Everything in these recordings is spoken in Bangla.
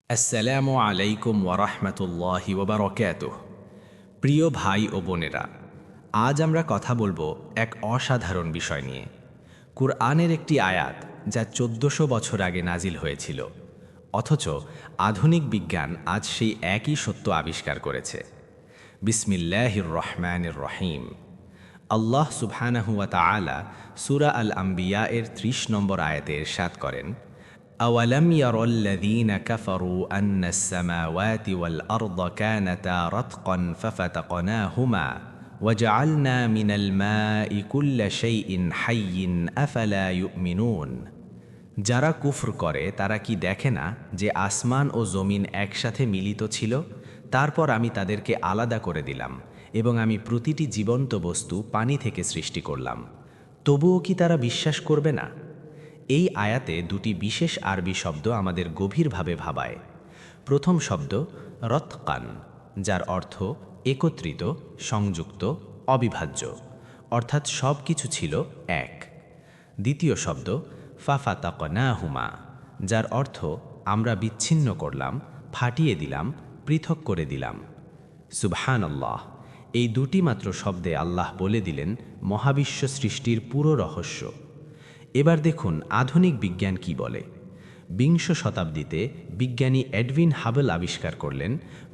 আসসালামু আলাইকুম ওয়ারাহমাতুল্লাহি ওয়াবারাকাতুহ। প্রিয় ভাই ও বোনেরা, আজ আমরা কথা বলবো এক অসাধারণ বিষয় নিয়ে। কুরআনের একটি আয়াত যা ১৪০০ বছর আগে নাজিল হয়েছিল, অথচ আধুনিক বিজ্ঞান আজ সেই একই সত্য আবিষ্কার করেছে। বিসমিল্লাহির রহমানির রহিম। আল্লাহ সুবহানাহু ওয়া তাআলা সূরা আল আম্বিয়া এর ৩০ নম্বর আয়াতে ইরশাদ করেন, أولم ير الذين كفروا أن السماوات والأرض كانتا رتقا ففتقناهما وجعلنا من الماء كل شيء حي أفلا يؤمنون। যারা কুফর করে তারা কি দেখে না যে আসমান ও জমিন একসাথে মিলিত ছিল, তারপর আমি তাদেরকে আলাদা করে দিলাম এবং আমি প্রতিটি জীবন্ত বস্তু পানি থেকে সৃষ্টি করলাম, তবুও কি তারা বিশ্বাস করবে না? এই আয়াতে দুটি বিশেষ আরবি শব্দ আমাদের গভীরভাবে ভাবায়। প্রথম শব্দ রতকান, যার অর্থ একত্রিত, সংযুক্ত, অবিভাজ্য, অর্থাৎ সব কিছু ছিল এক। দ্বিতীয় শব্দ ফাফাতাকনাহুমা, যার অর্থ আমরা বিচ্ছিন্ন করলাম, ফাটিয়ে দিলাম, পৃথক করে দিলাম। সুবহানাল্লাহ! এই দুটি মাত্র শব্দে আল্লাহ বলে দিলেন মহাবিশ্ব সৃষ্টির পুরো রহস্য। এবার দেখুন আধুনিক বিজ্ঞান কি বলে। বিংশ শতাব্দীতে বিজ্ঞানী এডউইন হাবল আবিষ্কার করলেন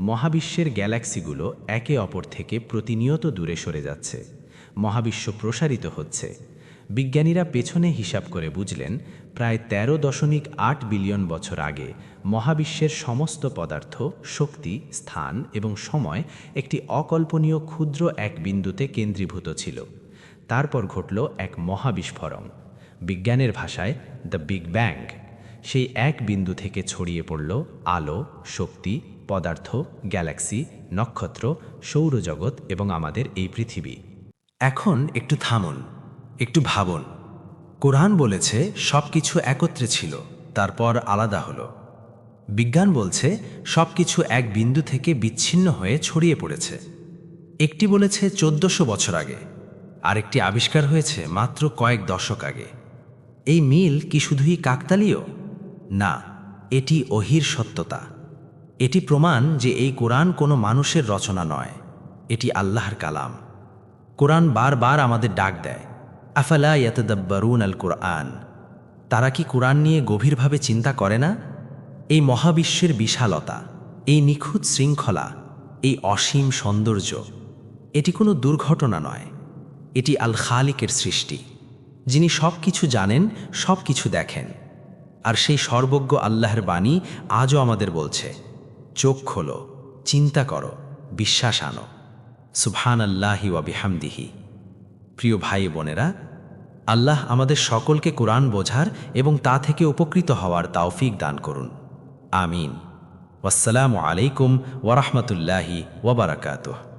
মহাবিশ্বের গ্যালাক্সিগুলো একে অপর থেকে প্রতিনিয়ত দূরে সরে যাচ্ছে, মহাবিশ্ব প্রসারিত হচ্ছে। বিজ্ঞানীরা পেছনে হিসাব করে বুঝলেন প্রায় ১৩.৮ বিলিয়ন বছর আগে মহাবিশ্বের সমস্ত পদার্থ, শক্তি, স্থান এবং সময় একটি অকল্পনীয় ক্ষুদ্র এক বিন্দুতে কেন্দ্রীভূত ছিল। তারপর ঘটল এক মহাবিস্ফোরণ, বিজ্ঞানের ভাষায় দ্য বিগ ব্যাং। সেই এক বিন্দু থেকে ছড়িয়ে পড়ল আলো, শক্তি, পদার্থ, গ্যালাক্সি, নক্ষত্র, সৌরজগৎ এবং আমাদের এই পৃথিবী। এখন একটু থামুন, একটু ভাবুন। কোরআন বলেছে সব কিছু একত্রে ছিল, তারপর আলাদা হলো। বিজ্ঞান বলছে সব কিছু এক বিন্দু থেকে বিচ্ছিন্ন হয়ে ছড়িয়ে পড়েছে। একটি বলেছে ১৪০০ বছর আগে, আরেকটি আবিষ্কার হয়েছে মাত্র কয়েক দশক আগে। এই মিল কি শুধুই কাকতালীয়? না, এটি ওহীর সত্যতা। এটি প্রমাণ যে এই কোরআন কোনো মানুষের রচনা নয়, এটি আল্লাহর কালাম। কোরআন বারবার আমাদের ডাক দেয়, আফালা ইয়াতাদাব্বারুন আল কোরআন। তারা কি কোরআন নিয়ে গভীরভাবে চিন্তা করে না? এই মহাবিশ্বের বিশালতা, এই নিখুঁত শৃঙ্খলা, এই অসীম সৌন্দর্য, এটি কোনো দুর্ঘটনা নয়, এটি আল খালিকের সৃষ্টি, যিনি সব কিছু জানেন, সব কিছু দেখেন। আর সেই সর্বজ্ঞ আল্লাহর বাণী আজও আমাদের বলছে, চোখ খোলো, চিন্তা করো, বিশ্বাস আনো। সুবহানাল্লাহি ওয়া বিহামদিহি। প্রিয় ভাই বোনেরা, আল্লাহ আমাদের সকলকে কোরআন বোঝার এবং তা থেকে উপকৃত হওয়ার তৌফিক দান করুন। আমিন। ওয়াসসালামু আলাইকুম ওয়া রাহমাতুল্লাহি ওয়া বারাকাতুহু।